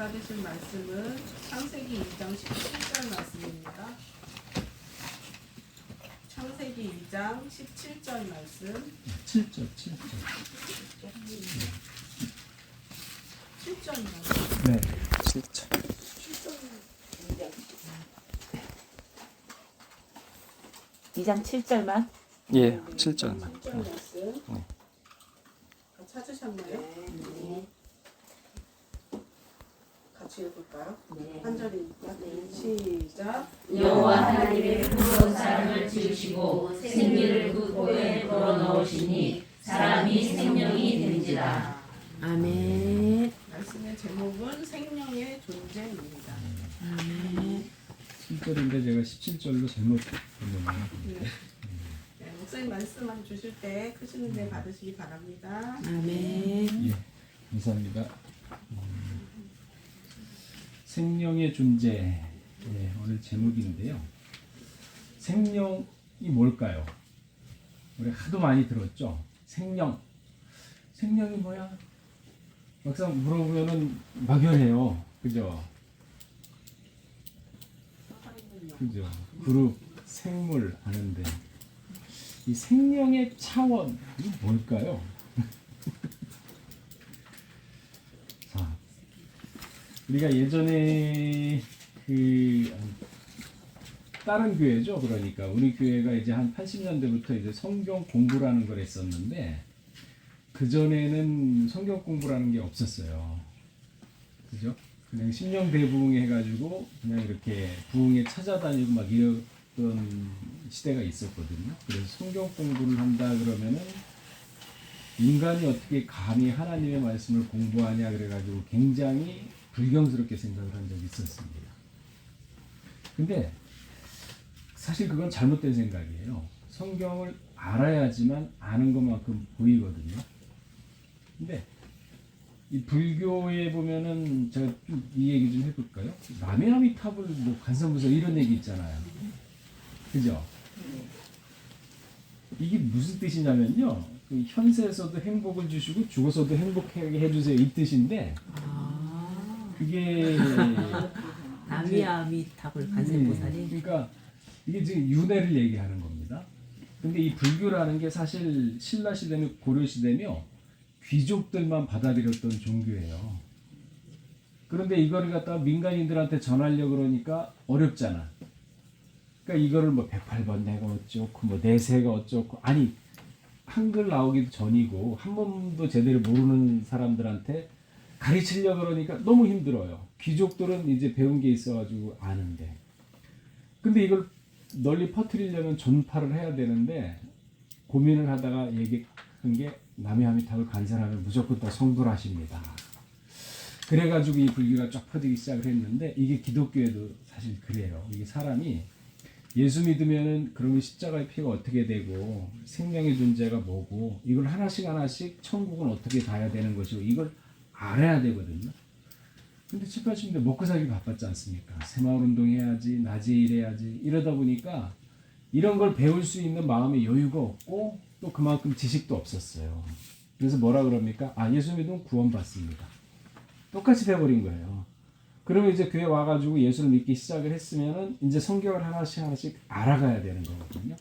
받으실 말씀은 창세기 2장 17절 말씀입니다. 창세기 2장 17절 말씀. 7절. 7절 말씀. 네, 7절. 2장 7절만? 예, 7절만. 7절 말씀. 다 찾으셨나요? 네. 같이 읽을까요? 네. 한 절이니까. 시작. 여호와 하나님의 푸른 사람을 지으시고 생기를 그 코에 불어넣으시니 사람이 생명이 된지라. 아멘. 말씀의 제목은 생명의 존재입니다. 아멘. 7절인데 제가 17절로 잘못 읽었네요. 네, 목사님 말씀 주실 때 크신 은혜 받으시기 바랍니다. 아멘. 예, 감사합니다. 생명의 존재. 예, 오늘 제목인데요. 생명이 뭘까요? 우리 하도 많이 들었죠? 생명. 생명이 뭐야? 막상 물어보면은 막연해요. 그죠? 그죠? 그룹, 생물 하는데 이 생명의 차원이 뭘까요? 자, 우리가 예전에 다른 교회죠. 그러니까 우리 교회가 이제 한 80년대부터 이제 성경 공부라는 걸 했었는데 그 전에는 성경 공부라는 게 없었어요. 그죠? 그냥 심령대부흥 해가지고 그냥 이렇게 부흥에 찾아다니고 막 이랬던 시대가 있었거든요. 그래서 성경 공부를 한다 그러면은 인간이 어떻게 감히 하나님의 말씀을 공부하냐 그래가지고 굉장히 불경스럽게 생각을 한 적이 있었습니다. 근데 사실 그건 잘못된 생각이에요. 성경을 알아야지만 아는 것만큼 보이거든요. 근데 이 불교에 보면은 제가 좀 이 얘기 좀 해볼까요? 남해아미타불 뭐 관세음보살 이런 얘기 있잖아요. 그죠? 이게 무슨 뜻이냐면요. 그 현세에서도 행복을 주시고 죽어서도 행복하게 해주세요 이 뜻인데 그게 남해아미타불 관세음보살이. 그러니까 이게 지금 윤회를 얘기하는 겁니다. 근데 이 불교라는 게 사실 신라 시대며 고려 시대며 귀족들만 받아들였던 종교예요. 그런데 이거를 갖다가 민간인들한테 전하려고 그러니까 어렵잖아. 그러니까 이거를 뭐 108번 내가 어쩌고 뭐 내세가 어쩌고 아니 한글 나오기도 전이고 한 번도 제대로 모르는 사람들한테 가르치려고 그러니까 너무 힘들어요. 귀족들은 이제 배운 게 있어가지고 아는데. 근데 이걸 널리 퍼뜨리려면 전파를 해야 되는데 고민을 하다가 얘기한 게 남해아미타불 간세라면 무조건 다 성불하십니다. 그래가지고 이 불교가 쫙 퍼지기 시작을 했는데 이게 기독교에도 사실 그래요. 이게 사람이 예수 믿으면은 그러면 십자가의 피가 어떻게 되고 생명의 존재가 뭐고 이걸 하나씩 하나씩 천국은 어떻게 가야 되는 것이고 이걸 알아야 되거든요. 근데 7, 80년대 먹고 살기 바빴지 않습니까? 새마을운동 해야지 낮에 일해야지 이러다 보니까 이런 걸 배울 수 있는 마음의 여유가 없고 또 그만큼 지식도 없었어요. 그래서 뭐라 그럽니까? 아 예수 믿으면 구원받습니다. 똑같이 돼버린 거예요. 그러면 이제 교회 와가지고 예수를 믿기 시작을 했으면은 이제 성경을 하나씩 하나씩 알아가야 되는 거거든요.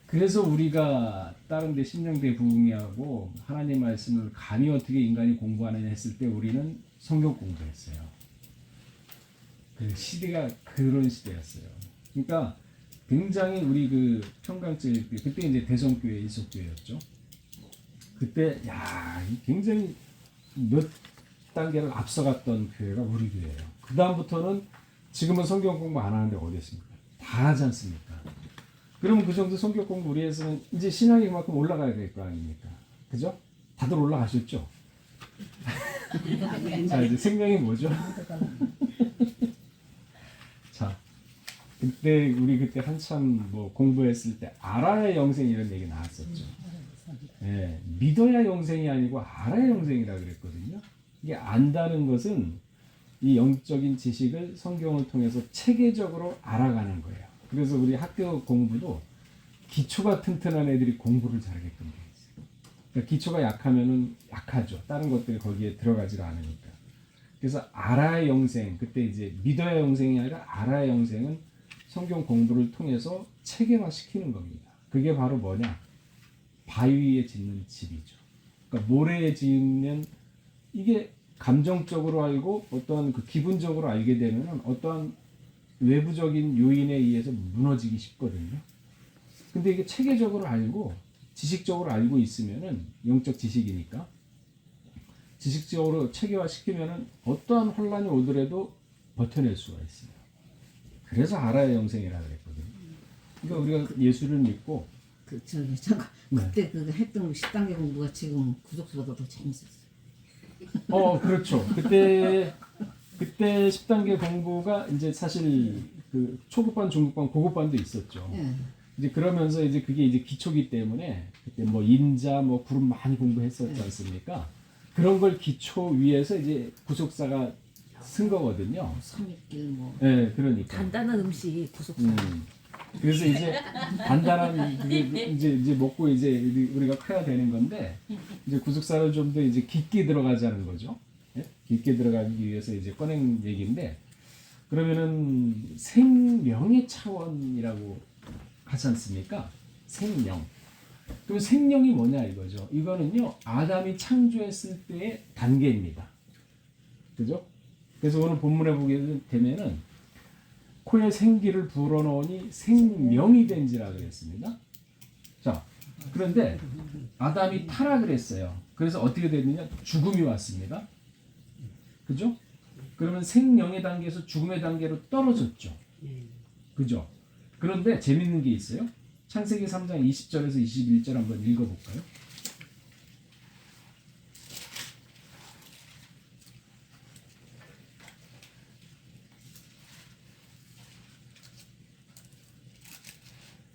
그래서 우리가 다른 데 심령대 부흥회하고 하나님 말씀을 감히 어떻게 인간이 공부하느냐 했을 때 우리는 성경 공부했어요. 그 시대가 그런 시대였어요. 그러니까 굉장히 우리 그 평강제 그때 이제 대성교회 이속교회였죠. 그때 굉장히 몇 단계를 앞서갔던 교회가 우리 교회예요. 그 다음부터는 지금은 성경 공부 안 하는데 어디 있습니까? 다 하지 않습니까? 그러면 그 정도 성경 공부 우리 에서는 이제 신앙이 그만큼 올라가야 될 거 아닙니까? 그죠? 다들 올라가셨죠? 자 이제 생명이 뭐죠? 자 그때 우리 그때 한참 뭐 공부했을 때 알아야 영생 이런 얘기 나왔었죠. 예, 믿어야 영생이 아니고 알아야 영생이라 그랬거든요. 이게 안다는 것은 이 영적인 지식을 성경을 통해서 체계적으로 알아가는 거예요. 그래서 우리 학교 공부도 기초가 튼튼한 애들이 공부를 잘하게끔 되어 있어요. 그러니까 기초가 약하면은 약하죠. 다른 것들이 거기에 들어가질 않으니까. 그래서 알아야 영생, 그때 이제 믿어야 영생이 아니라 알아야 영생은 성경 공부를 통해서 체계화시키는 겁니다. 그게 바로 뭐냐? 바위 위에 짓는 집이죠. 그러니까 모래에 지으면 이게 감정적으로 알고 어떤 그 기분적으로 알게 되면은 어떠한 외부적인 요인에 의해서 무너지기 쉽거든요. 근데 이게 체계적으로 알고 지식적으로 알고 있으면은 영적 지식이니까 지식적으로 체계화 시키면은 어떠한 혼란이 오더라도 버텨낼 수가 있어요. 그래서 알아야 영생이라고 그랬거든요. 그러니까 우리가 예수를 믿고 저기 잠깐 네. 그때 그 했던 10단계 공부가 지금 구속보다 더 재밌었어요. 그렇죠. 그때 10단계 공부가 이제 사실 그 초급반, 중급반, 고급반도 있었죠. 예. 이제 그러면서 이제 그게 이제 기초기 때문에 그때 뭐 인자 뭐 그룹 많이 공부했었지 않습니까? 그런 걸 기초 위에서 이제 구속사가 쓴 거거든요. 삼일길 뭐 네, 그러니까. 간단한 음식 구속사. 그래서 이제 간단한 이제 먹고 이제 우리가 커야 되는 건데 이제 구속사를 좀 더 이제 깊게 들어가자는 거죠. 예? 깊게 들어가기 위해서 이제 꺼낸 얘기인데 그러면은 생명의 차원이라고 하지 않습니까? 생명. 그럼 생명이 뭐냐 이거죠. 이거는요 아담이 창조했을 때의 단계입니다. 그죠? 그래서 오늘 본문에 보게 되면은 코에 생기를 불어넣으니 생명이 된지라 그랬습니다. 자, 그런데 아담이 타락을 했어요. 그래서 어떻게 됐느냐? 죽음이 왔습니다. 그죠? 그러면 생명의 단계에서 죽음의 단계로 떨어졌죠. 그죠? 그런데 재밌는 게 있어요. 창세기 3장 20절에서 21절 한번 읽어볼까요?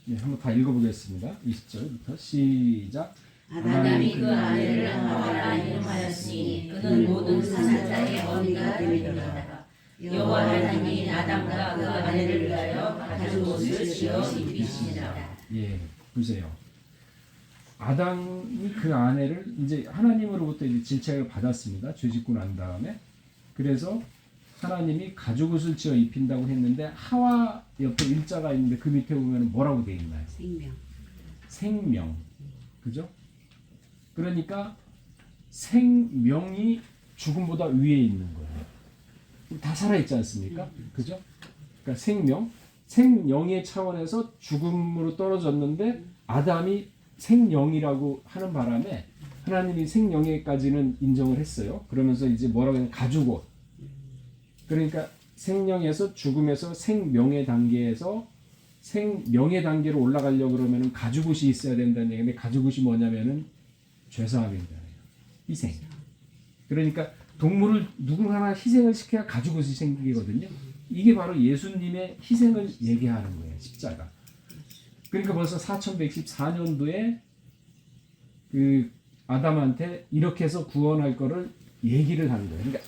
네, 한번 다 읽어보겠습니다. 20절부터 시작. 아담이 그 아내를 하와라 이름하였으니 그는 모든 사상자의 어미가 되리로다. 여호와 하나님이 아담과 그 아내를 위하여 가죽 옷을 지어 입히시니라. 예, 보세요. 아담이 그 아내를 이제 하나님으로부터 이제 질책을 받았습니다. 죄 짓고 난 다음에. 그래서 하나님이 가죽옷을 지어 입힌다고 했는데 하와 옆에 일자가 있는데 그 밑에 보면 뭐라고 되어 있나요? 생명. 생명. 그죠? 그러니까 생명이 죽음보다 위에 있는 거예요. 다 살아있지 않습니까? 그죠? 그러니까 생명의 차원에서 죽음으로 떨어졌는데 아담이 생명이라고 하는 바람에 하나님이 생명에까지는 인정을 했어요. 그러면서 이제 뭐라고 하냐면 가죽옷. 그러니까 생명에서 죽음에서 생명의 단계에서 생명의 단계로 올라가려고 그러면은 가죽옷이 있어야 된다는 얘기인데 가죽옷이 뭐냐면은 죄사함이잖아요. 희생. 그러니까 동물을 누구 하나 희생을 시켜야 가죽옷이 생기거든요. 이게 바로 예수님의 희생을 얘기하는 거예요. 십자가. 그러니까 벌써 4114년도에 그 아담한테 이렇게 해서 구원할 거를 얘기를 한 거예요. 그러니까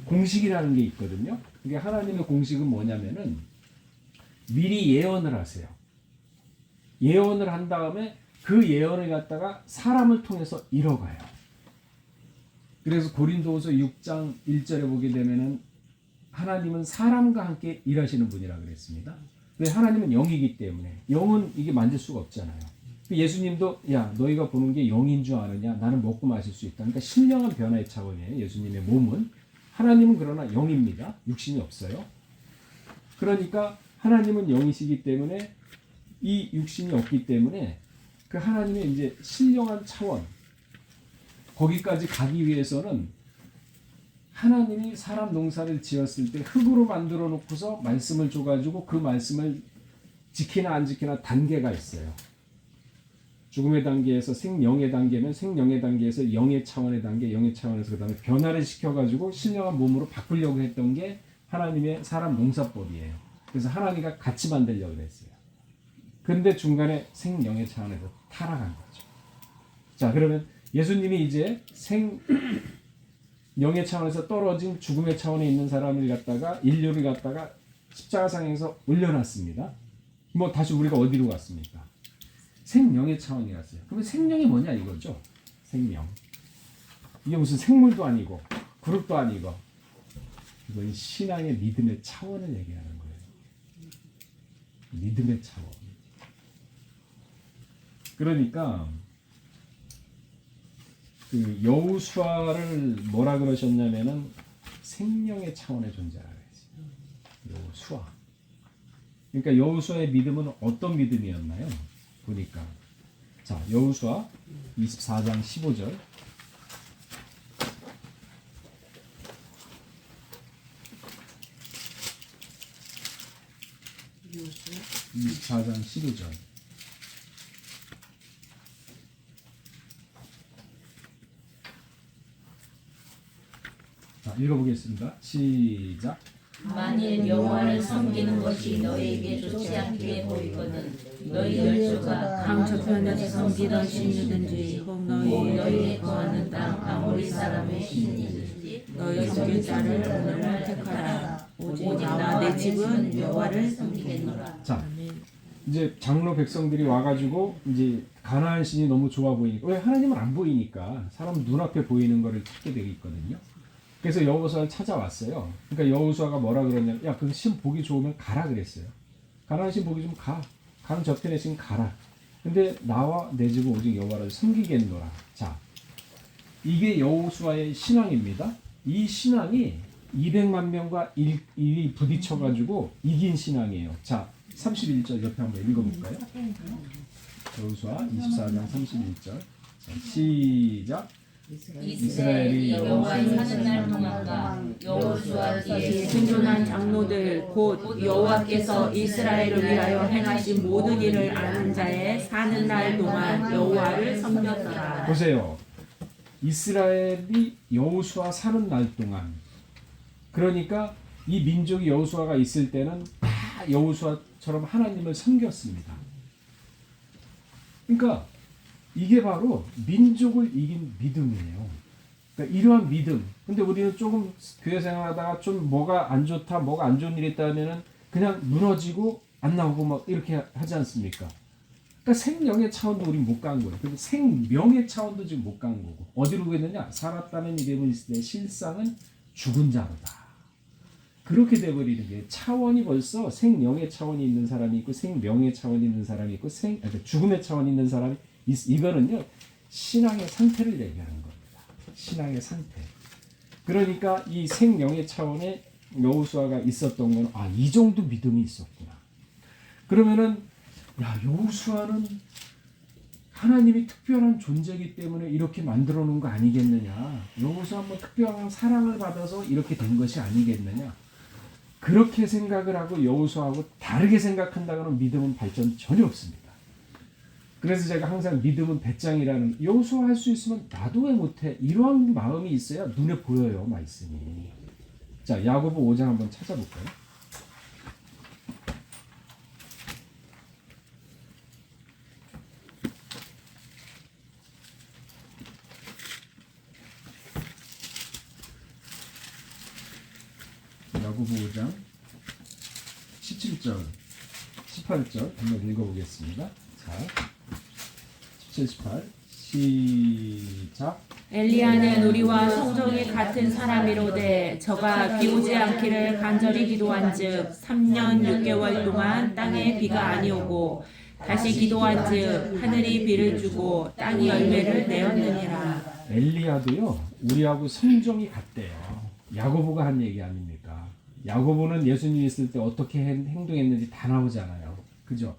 공식이라는 게 있거든요. 이게 하나님의 공식은 뭐냐면은 미리 예언을 하세요. 예언을 한 다음에 그 예언을 갖다가 사람을 통해서 이뤄가요. 그래서 고린도후서 6장 1절에 보게 되면은 하나님은 사람과 함께 일하시는 분이라고 그랬습니다. 근데 하나님은 영이기 때문에 영은 이게 만질 수가 없잖아요. 예수님도 야 너희가 보는 게 영인 줄 아느냐? 나는 먹고 마실 수 있다. 그러니까 신령한 변화의 차원이에요. 예수님의 몸은. 하나님은 그러나 영입니다. 육신이 없어요. 그러니까 하나님은 영이시기 때문에 이 육신이 없기 때문에 그 하나님의 이제 신령한 차원 거기까지 가기 위해서는 하나님이 사람 농사를 지었을 때 흙으로 만들어 놓고서 말씀을 줘가지고 그 말씀을 지키나 안 지키나 단계가 있어요. 죽음의 단계에서 생명의 단계면 생명의 단계에서 영의 차원의 단계, 영의 차원에서 그 다음에 변화를 시켜가지고 신령한 몸으로 바꾸려고 했던 게 하나님의 사람 농사법이에요. 그래서 하나님과 같이 만들려고 했어요. 근데 중간에 생명의 차원에서 타락한 거죠. 자, 그러면 예수님이 이제 영의 차원에서 떨어진 죽음의 차원에 있는 사람을 갖다가 인류를 갖다가 십자가상에서 올려놨습니다. 뭐 다시 우리가 어디로 갔습니까? 생명의 차원이 갔어요. 그러면 생명이 뭐냐 이거죠. 생명. 이게 무슨 생물도 아니고 그룹도 아니고 이건 신앙의 믿음의 차원을 얘기하는 거예요. 믿음의 차원. 그러니까 그 여호수아를 뭐라 그러셨냐면은 생명의 차원의 존재라고 했어요. 여호수아. 그러니까 여호수아의 믿음은 어떤 믿음이었나요? 보니까 자, 여호수아 24장 15절. 24장 15절. 자, 읽어보겠습니다. 시작. 만일 여호와를 섬기는 것이 너희에게 좋지 않게 보이거든 너희 열조가 강 저편에서 섬기던 신이든지 혹 너희에 거하는 땅 아모리 사람의 신이든지 너희 섬길 자를 오늘 택하라. 오직 나와 내 집은 여호와를 섬기겠노라. 자, 이제 장로 백성들이 와가지고 이제 가나안 신이 너무 좋아 보이니까 왜 하나님은 안 보이니까 사람 눈앞에 보이는 거를 찾게 되어 있거든요. 그래서 여호수아를 찾아왔어요. 그러니까 여호수아가 뭐라 그러냐면 야, 그 신 보기 좋으면 가라 그랬어요. 가나안 신 보기 좀 가. 강 저편에 신 가라. 근데 나와 내 집은 오직 여호와를 섬기겠노라. 자, 이게 여호수아의 신앙입니다. 이 신앙이 200만 명과 일이 부딪혀가지고 이긴 신앙이에요. 자, 31절 옆에 한번 읽어볼까요? 여호수아 24장 31절. 자, 시작. 이스라엘이 여호와의 사는 날 동안과 여호수아 뒤에 생존한 장로들 곧 여호와께서 이스라엘을 위하여 행하신 모든 일을 아는 자의 사는 날 동안 여호와를 섬겼더라. 보세요. 이스라엘이 여호수아 사는 날 동안, 그러니까 이 민족이 여호수아가 있을 때는 다 여호수아처럼 하나님을 섬겼습니다. 그러니까 이게 바로 민족을 이긴 믿음이에요. 그러니까 이러한 믿음. 근데 우리는 조금 교회 생활하다가 좀 뭐가 안 좋다, 뭐가 안 좋은 일이 있다면은 그냥 무너지고 안 나오고 막 이렇게 하지 않습니까? 그러니까 생명의 차원도 우리 못 간 거예요. 그리고 생명의 차원도 지금 못 간 거고. 어디로 가겠느냐? 살았다는 이름은 있을 때 실상은 죽은 자로다. 그렇게 돼버리는 게 차원이 벌써 생명의 차원이 있는 사람이 있고 생명의 차원이 있는 사람이 있고 죽음의 차원이 있는 사람이 이거는요 신앙의 상태를 얘기하는 겁니다. 신앙의 상태. 그러니까 이 생명의 차원에 여호수아가 있었던 건 이 정도 믿음이 있었구나. 그러면은 야, 여호수아는 하나님이 특별한 존재이기 때문에 이렇게 만들어 놓은 거 아니겠느냐. 여호수아 뭐 특별한 사랑을 받아서 이렇게 된 것이 아니겠느냐. 그렇게 생각을 하고 여호수아하고 다르게 생각한다고는 믿음은 발전 전혀 없습니다. 그래서 제가 항상 믿음은 배짱이라는, 여호수아 할 수 있으면 나도 왜 못해? 이러한 마음이 있어야 눈에 보여요, 말씀이. 자, 야고보 5장 한번 찾아볼까요? 야고보 5장 17절, 18절 한번 읽어보겠습니다. 자, 17, 18 시작. 엘리야는 우리와 성정이 같은 사람이로되 저가 비 오지 않기를 간절히 기도한즉 3년 6개월 동안 땅에 비가 아니오고 다시 기도한즉 하늘이 비를 주고 땅이 열매를 내었느니라. 엘리야도요 우리하고 성정이 같대요. 야고보가 한 얘기 아닙니까? 야고보는 예수님이 있을 때 어떻게 행동했는지 다 나오잖아요. 그죠?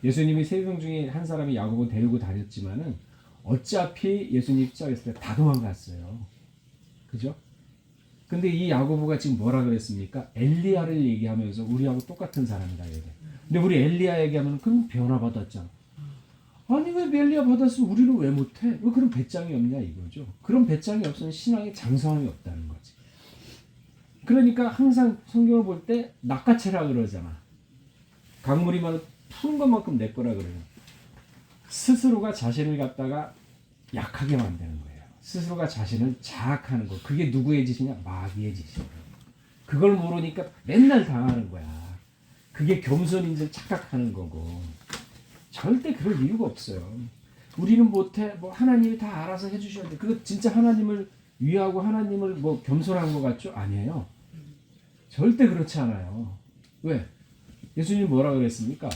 예수님이 세 명 중에 한 사람이 야고보 데리고 다녔지만은 어차피 예수님 입장했을 때 다 도망갔어요. 그죠? 근데 이 야고보가 지금 뭐라 그랬습니까? 엘리야를 얘기하면서 우리하고 똑같은 사람이다 얘기. 근데 우리 엘리야 얘기하면 그럼 변화받았잖아. 아니 왜 엘리야 받았으면 우리는 왜 못해? 왜 그런 배짱이 없냐 이거죠. 그런 배짱이 없으면 신앙에 장성함이 없다는 거지. 그러니까 항상 성경을 볼 때 낚아채라 그러잖아. 강물이 많은 푸른 것만큼 내 거라 그래요. 스스로가 자신을 갖다가 약하게 만드는 거예요. 스스로가 자신을 자학하는 거. 그게 누구의 짓이냐? 마귀의 짓이에요. 그걸 모르니까 맨날 당하는 거야. 그게 겸손인 줄 착각하는 거고. 절대 그럴 이유가 없어요. 우리는 못해. 뭐 하나님이 다 알아서 해주셔야 돼. 그거 진짜 하나님을 위하고 하나님을 뭐 겸손한 것 같죠? 아니에요. 절대 그렇지 않아요. 왜? 예수님 뭐라 그랬습니까?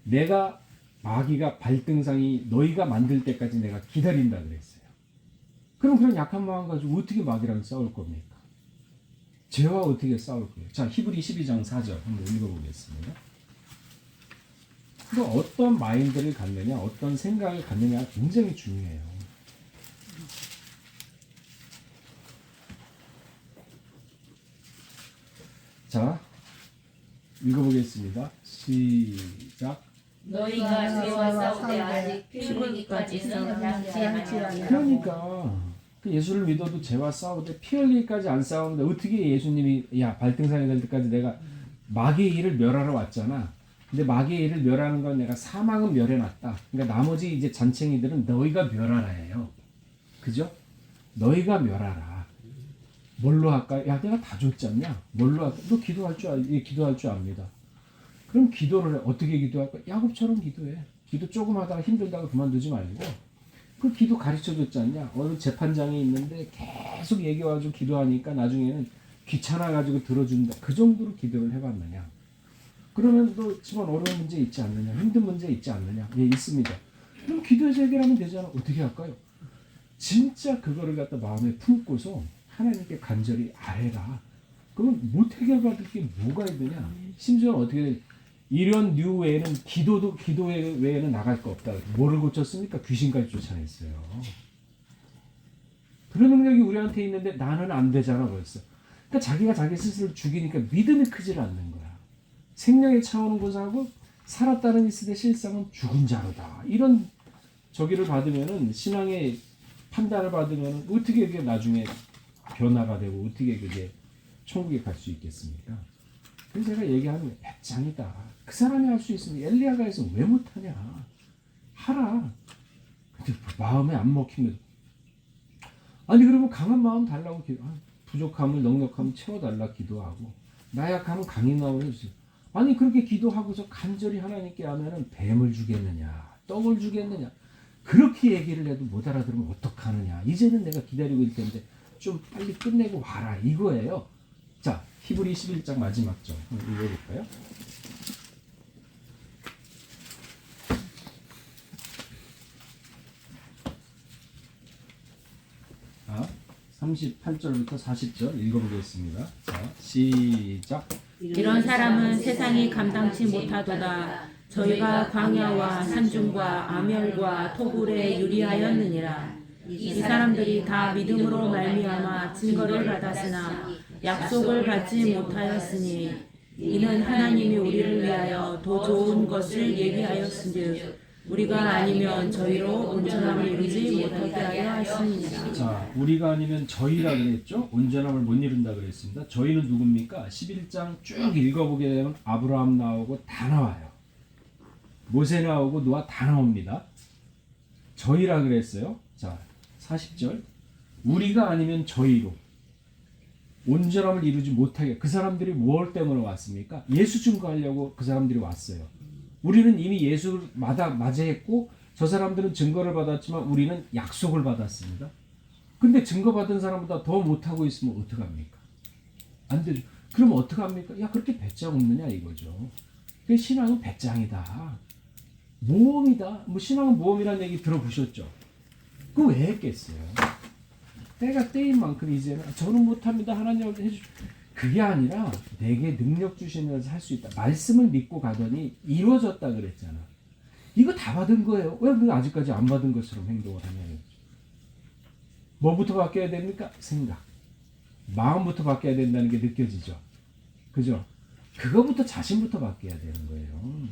내가 마귀가 발등상이 너희가 만들 때까지 내가 기다린다 그랬어요. 그럼 그런 약한 마음 가지고 어떻게 마귀랑 싸울 겁니까? 죄와 어떻게 싸울 거예요? 자, 히브리 12장 4절 한번 읽어보겠습니다. 그럼 어떤 마인드를 갖느냐, 어떤 생각을 갖느냐가 굉장히 중요해요. 자, 읽어보겠습니다. 시작. 너희가 죄와 싸우되 아직 피 흘리기까지는 양치 아니하고 그러니까 그 예수를 믿어도 죄와 싸우되 피 흘리기까지 안 싸우는데 어떻게 예수님이 야 발등상이 될 때까지 내가 마귀의 일을 멸하러 왔잖아. 근데 마귀의 일을 멸하는 건 내가 사망은 멸해놨다. 그러니까 나머지 이제 잔챙이들은 너희가 멸하라 해요. 그죠? 너희가 멸하라. 뭘로 할까? 야 내가 다 줬지 않냐? 뭘로 할까? 너 기도할 줄 기도할 줄 압니다. 그럼 기도를 어떻게 기도할까? 야곱처럼 기도해. 기도 조금 하다가 힘들다가 그만두지 말고 그 기도 가르쳐줬지 않냐? 어느 재판장이 있는데 계속 얘기해가지고 기도하니까 나중에는 귀찮아가지고 들어준다. 그 정도로 기도를 해봤느냐? 그러면 너 집안 어려운 문제 있지 않느냐? 힘든 문제 있지 않느냐? 예, 있습니다. 그럼 기도해서 해결하면 되잖아. 어떻게 할까요? 진짜 그거를 갖다 마음에 품고서 하나님께 간절히 아뢰라. 그러면 못 해결받을 게 뭐가 있느냐? 심지어는 어떻게 이런 류 외에는 기도 외에는 나갈 거 없다. 뭐를 고쳤습니까? 귀신까지 쫓아냈어요. 그런 능력이 우리한테 있는데 나는 안 되잖아 벌써. 그러니까 자기가 자기 스스로 죽이니까 믿음이 크질 않는 거야. 생명의 차오는 고사하고 살았다는 있으되 실상은 죽은 자로다. 이런 저기를 받으면은 신앙의 판단을 받으면 어떻게 이게 나중에 변화가 되고 어떻게 그게 천국에 갈 수 있겠습니까? 그래서 제가 얘기하는 배짱이다. 그 사람이 할 수 있으면 엘리야가 해서 왜 못하냐? 하라. 근데 마음에 안 먹히면 아니 그러면 강한 마음 달라고 기도. 부족함을 넉넉함을 채워달라 기도하고 나약함은 강인함을 해주세요. 아니 그렇게 기도하고서 간절히 하나님께 하면은 뱀을 주겠느냐 떡을 주겠느냐 그렇게 얘기를 해도 못 알아들으면 어떡하느냐. 이제는 내가 기다리고 있을 텐데 좀 빨리 끝내고 와라 이거예요. 자 히브리 11장 마지막 절 한번 읽어볼까요? 자 38절부터 40절 읽어보겠습니다. 자 시작. 이런 사람은 세상이 감당치 못하도다. 저희가 광야와 산중과 아멸과 토굴에 유리하였느니라. 이 사람들이 다 믿음으로 말미암아 증거를 받았으나 약속을 받지 못하였으니 이는 하나님이 우리를 위하여 더 좋은 것을 예비하였은즉 우리가 아니면 저희로 온전함을 이루지 못하게 하려 하였습니다. 자, 우리가 아니면 저희라 그랬죠? 온전함을 못 이룬다 그랬습니다. 저희는 누굽니까? 11장 쭉 읽어보게 되면 아브라함 나오고 다 나와요. 모세 나오고 노아 다 나옵니다. 저희라 그랬어요. 자, 40절. 우리가 아니면 저희로 온전함을 이루지 못하게. 그 사람들이 뭘 때문에 왔습니까? 예수 증거하려고 그 사람들이 왔어요. 우리는 이미 예수를 맞이했고 저 사람들은 증거를 받았지만 우리는 약속을 받았습니다. 근데 증거받은 사람보다 더 못하고 있으면 어떡합니까? 안 되죠. 그럼 어떡합니까? 야 그렇게 배짱 없느냐 이거죠. 그 신앙은 배짱이다. 모험이다. 뭐 신앙은 모험이라는 얘기 들어보셨죠? 그거 왜 했겠어요? 때가 때인 만큼 이제는 저는 못합니다. 하나님 해주. 그게 아니라 내게 능력 주시면서 할 수 있다. 말씀을 믿고 가더니 이루어졌다 그랬잖아. 이거 다 받은 거예요. 왜 아직까지 안 받은 것처럼 행동을 하냐는 거죠. 뭐부터 바뀌어야 됩니까? 생각. 마음부터 바뀌어야 된다는 게 느껴지죠. 그죠? 그거부터 자신부터 바뀌어야 되는 거예요.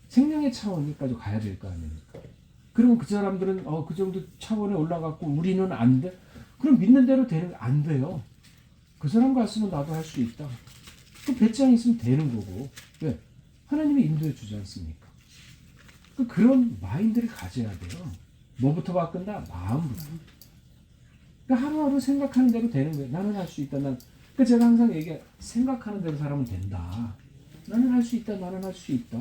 생명의 차원까지 가야 될 거 아닙니까? 그러면 그 사람들은 그 정도 차원에 올라갔고 우리는 안 돼? 그럼 믿는 대로 되는 안 돼요. 그 사람 갔으면 나도 할 수 있다. 그 배짱이 있으면 되는 거고. 왜? 하나님이 인도해 주지 않습니까? 그런 마인드를 가져야 돼요. 뭐부터 바꾼다? 마음부터. 그러니까 하루하루 생각하는 대로 되는 거예요. 나는 할 수 있다. 그러니까 제가 항상 얘기해. 생각하는 대로 살면 된다. 나는 할 수 있다. 나는 할 수 있다.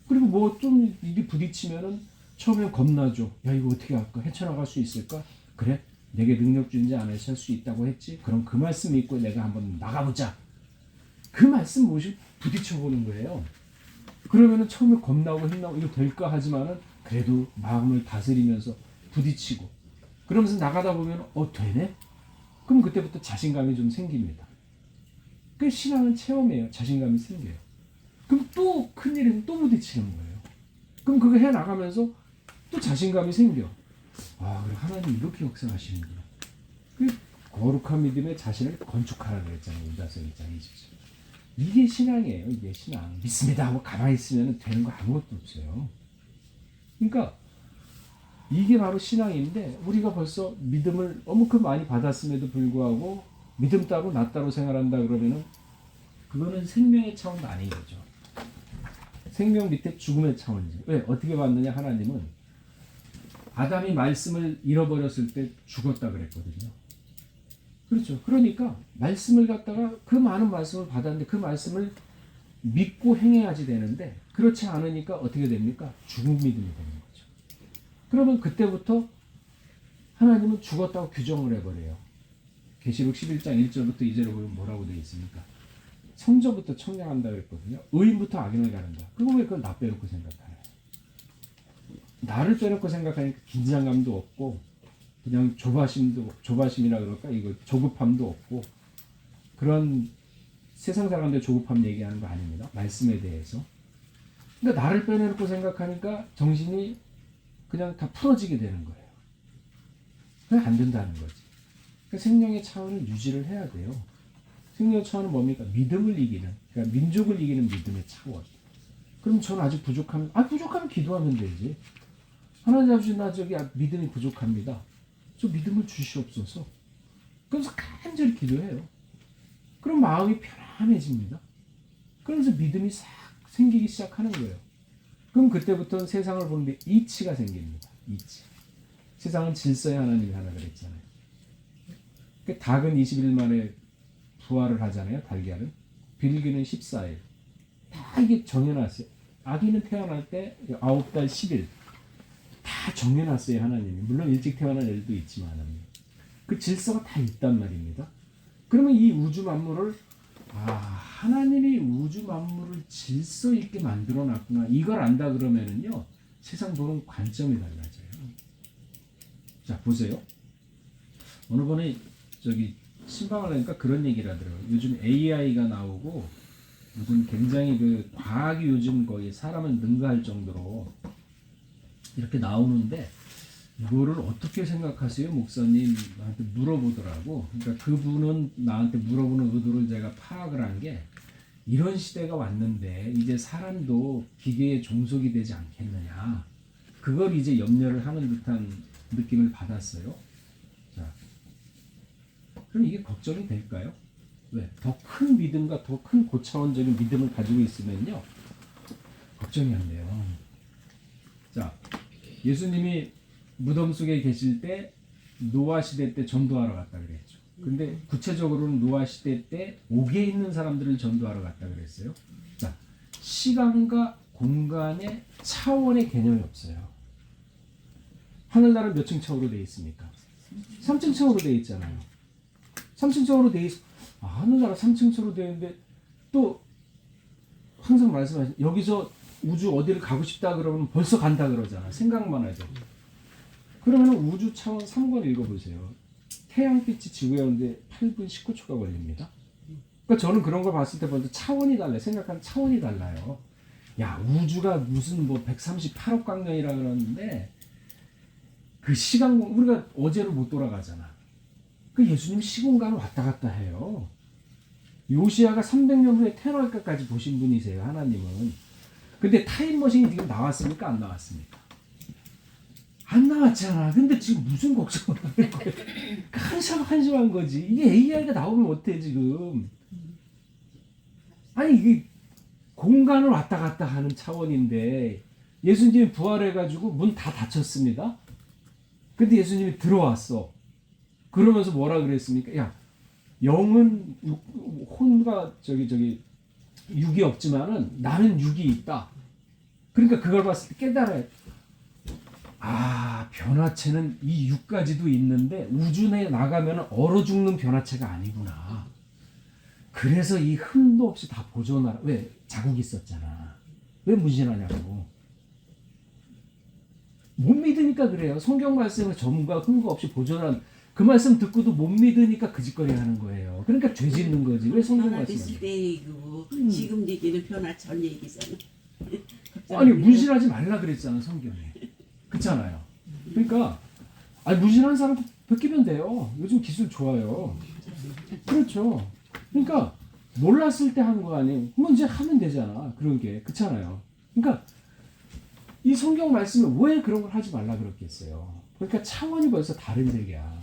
그리고 뭐 좀 일이 부딪히면은 처음에 겁나죠. 야 이거 어떻게 할까? 헤쳐나갈 수 있을까? 그래? 내게 능력 주는지 안에 설 수 있다고 했지. 그럼 그 말씀 믿고 내가 한번 나가보자. 그 말씀 모시고 부딪혀보는 거예요. 그러면은 처음에 겁나고 힘나고 이거 될까 하지만은 그래도 마음을 다스리면서 부딪히고 그러면서 나가다 보면 되네? 그럼 그때부터 자신감이 좀 생깁니다. 그 신앙은 체험이에요. 자신감이 생겨요. 그럼 또 큰일은 또 부딪히는 거예요. 그럼 그거 해나가면서 또 자신감이 생겨. 그래 하나님 이렇게 역사하시는구나. 그 거룩한 믿음에 자신을 건축하라 그랬잖아요. 유다서 1장 20절. 이게 신앙이에요. 이게 신앙. 믿습니다 하고 가만히 있으면 되는 거 아무것도 없어요. 그러니까 이게 바로 신앙인데 우리가 벌써 믿음을 너무큼 많이 받았음에도 불구하고 믿음 따로 나 따로 생활한다 그러면은 그거는 생명의 차원도 아닌 거죠. 생명 밑에 죽음의 차원이죠. 왜? 어떻게 봤느냐 하나님은 아담이 말씀을 잃어버렸을 때 죽었다 그랬거든요. 그렇죠. 그러니까 말씀을 갖다가 그 많은 말씀을 받았는데 그 말씀을 믿고 행해야지 되는데 그렇지 않으니까 어떻게 됩니까? 죽은 믿음이 되는 거죠. 그러면 그때부터 하나님은 죽었다고 규정을 해버려요. 계시록 11장 1절부터 2절에 보면 뭐라고 되어 있습니까? 성전부터 청량한다 그랬거든요. 의인부터 악인을 가른다. 그거 왜 그걸 나 빼놓고 생각하나요? 나를 빼놓고 생각하니까 긴장감도 없고 그냥 조바심이라 그럴까? 이거 조급함도 없고 그런 세상 사람들 조급함 얘기하는 거 아닙니다. 말씀에 대해서. 그러니까 나를 빼놓고 생각하니까 정신이 그냥 다 풀어지게 되는 거예요. 그게 안 된다는 거지. 그러니까 생명의 차원을 유지를 해야 돼요. 생명의 차원은 뭡니까? 믿음을 이기는, 그러니까 민족을 이기는 믿음의 차원. 그럼 저는 아직 부족하면, 부족하면 기도하면 되지. 하나님 아버지 나 믿음이 부족합니다. 저 믿음을 주시옵소서. 그러면서 간절히 기도해요. 그럼 마음이 편안해집니다. 그러면서 믿음이 싹 생기기 시작하는 거예요. 그럼 그때부터는 세상을 보는데 이치가 생깁니다. 이치. 세상은 질서의 하나님이 하나 그랬잖아요. 닭은 20일 만에 부활을 하잖아요. 달걀은. 비둘기는 14일. 다 이게 정해놨어요. 아기는 태어날 때 9달 10일. 다 정해놨어요. 하나님이. 물론 일찍 태어난 애들도 있지만 그 질서가 다 있단 말입니다. 그러면 이 우주 만물을 하나님이 우주 만물을 질서 있게 만들어놨구나. 이걸 안다 그러면은요. 세상 보는 관점이 달라져요. 자 보세요. 어느 번에 신방을 하니까 그런 얘기를 하더라고요. 요즘 AI가 나오고 무슨 굉장히 그 과학이 요즘 거의 사람을 능가할 정도로 이렇게 나오는데 이거를 어떻게 생각하세요, 목사님? 나한테 물어보더라고. 그러니까 그분은 나한테 물어보는 의도를 제가 파악을 한 게 이런 시대가 왔는데 이제 사람도 기계의 종속이 되지 않겠느냐. 그걸 이제 염려를 하는 듯한 느낌을 받았어요. 자, 그럼 이게 걱정이 될까요? 왜? 더 큰 믿음과 더 큰 고차원적인 믿음을 가지고 있으면요. 걱정이 안 돼요. 자, 예수님이 무덤 속에 계실 때 노아 시대 때 전도하러 갔다 그랬죠. 근데 구체적으로는 노아 시대 때 옥에 있는 사람들을 전도하러 갔다 그랬어요. 자, 시간과 공간의 차원의 개념이 없어요. 하늘나라는 몇 층 차원으로 되어 있습니까? 3층 차원으로 되어 있잖아요. 3층 차원으로 되어 있어. 하늘나라 3층 차원으로 되어 있는데 또 항상 말씀하신 여기서 우주 어디를 가고 싶다 그러면 벌써 간다 그러잖아. 생각만 하죠. 그러면 우주 차원 3권 읽어보세요. 태양빛이 지구에 오는데 8분 19초가 걸립니다. 그러니까 저는 그런 걸 봤을 때 먼저 차원이 달라요. 생각하는 차원이 달라요. 야, 우주가 무슨 138억 광년이라 그러는데 그 시간, 우리가 어제로 못 돌아가잖아. 그 예수님 시공간을 왔다 갔다 해요. 요시야가 300년 후에 태어날 것까지 보신 분이세요. 하나님은. 근데 타임머신이 지금 나왔습니까? 안 나왔습니까? 안 나왔잖아. 근데 지금 무슨 걱정을 하는 거예요? 한심한 거지. 이게 AI가 나오면 어때 지금? 아니 이게 공간을 왔다 갔다 하는 차원인데 예수님이 부활해가지고 문 다 닫혔습니다. 근데 예수님이 들어왔어. 그러면서 뭐라 그랬습니까? 야, 영은 혼과 육이 없지만은 나는 육이 있다. 그러니까 그걸 봤을 때 깨달아야 돼. 변화체는 이 6가지도 있는데 우주에 나가면 얼어 죽는 변화체가 아니구나. 그래서 이 흠도 없이 다 보존하라. 왜? 자국이 있었잖아. 왜 문신하냐고. 못 믿으니까 그래요. 성경 말씀을 전과 흠과 없이 보존한 그 말씀 듣고도 못 믿으니까 그 짓거리 하는 거예요. 그러니까 죄 짓는 거지. 왜 성경 변화됐을 말씀? 때 얘기고 지금 얘기는 변화 전 얘기잖아. 아니 문신하지 말라 그랬잖아 성경에. 그렇잖아요. 그러니까 문신하는 사람 베끼면 돼요. 요즘 기술 좋아요. 그렇죠. 그러니까 몰랐을 때 하는 거 아니에요. 그러면 이제 하면 되잖아. 그런 게 그렇잖아요. 그러니까 이 성경 말씀에 왜 그런 걸 하지 말라 그랬겠어요. 그러니까 차원이 벌써 다른 얘기야.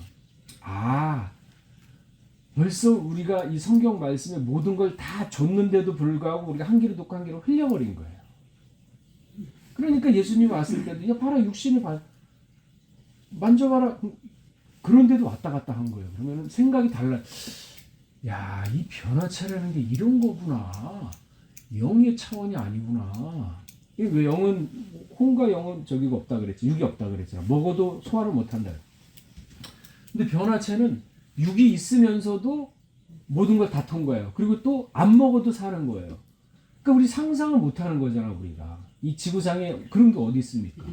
벌써 우리가 이 성경 말씀에 모든 걸 다 줬는데도 불구하고 우리가 한 귀로 듣고 한 귀로 흘려버린 거예요. 그러니까 예수님 왔을 때도 야 봐라 육신을 만져봐라. 그런데도 왔다 갔다 한 거예요. 그러면 생각이 달라. 야, 이 변화체라는 게 이런 거구나. 영의 차원이 아니구나. 왜 영은 혼과 영은 저기가 없다 그랬지. 육이 없다 그랬잖아. 먹어도 소화를 못 한다. 근데 변화체는 육이 있으면서도 모든 걸 다 통과해요. 그리고 또 안 먹어도 사는 거예요. 그러니까 우리 상상을 못 하는 거잖아, 우리가. 이 지구상에 그런 게 어디 있습니까?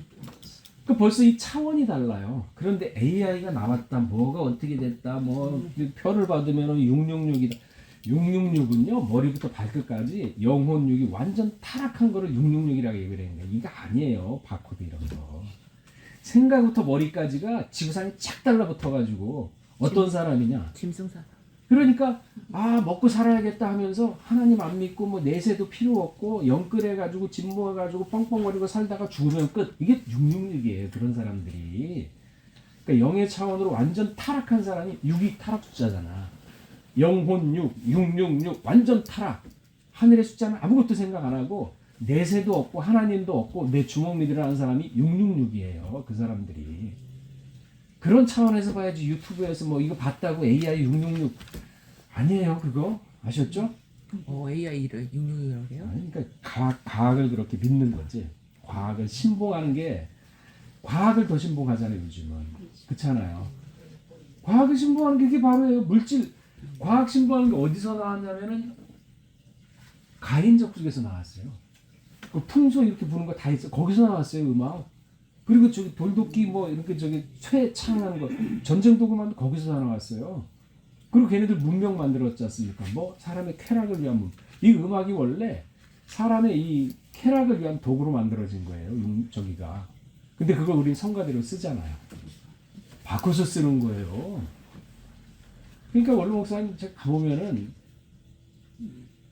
그러니까 벌써 이 차원이 달라요. 그런데 AI가 나왔다, 뭐가 어떻게 됐다, 뭐 표를 받으면 666이다. 666은요, 머리부터 발끝까지 영혼 6이 완전 타락한 거를 666이라고 얘기를 했는데 이거 아니에요. 바코드 이런 거. 생각부터 머리까지가 지구상에 착 달라붙어가지고 어떤 사람이냐? 짐승사. 그러니까 먹고 살아야겠다 하면서 하나님 안 믿고 뭐 내세도 필요 없고 영끌해가지고 집 모아가지고 뻥뻥거리고 살다가 죽으면 끝. 이게 666이에요. 그런 사람들이. 그러니까 영의 차원으로 완전 타락한 사람이 6이 타락 숫자잖아. 영혼 6, 666 완전 타락. 하늘의 숫자는 아무것도 생각 안 하고 내세도 없고 하나님도 없고 내 주먹 믿으라는 사람이 666이에요. 그 사람들이. 그런 차원에서 봐야지 유튜브에서 뭐 이거 봤다고 AI 666 아니에요. 그거 아셨죠? AI를 666이라고 해요? 아니, 그러니까 과학을 그렇게 믿는 거지. 과학을 신봉하는 게 과학을 더 신봉하잖아요. 요즘은. 그렇잖아요. 과학을 신봉하는 게 이게 바로예요. 물질 과학 신봉하는 게 어디서 나왔냐면은 가인적 속에서 나왔어요. 그 풍소 이렇게 부는 거 다 있어. 거기서 나왔어요. 음악. 그리고 저기 돌도끼 뭐 이렇게 저기 쇠창하는 거 전쟁 도구만 거기서 나왔어요. 그리고 걔네들 문명 만들었지 않습니까? 뭐 사람의 쾌락을 위한 이 음악이 원래 사람의 이 쾌락을 위한 도구로 만들어진 거예요. 저기가. 근데 그걸 우리 성가대로 쓰잖아요. 바꿔서 쓰는 거예요. 그러니까 원로 목사님 제가 가보면은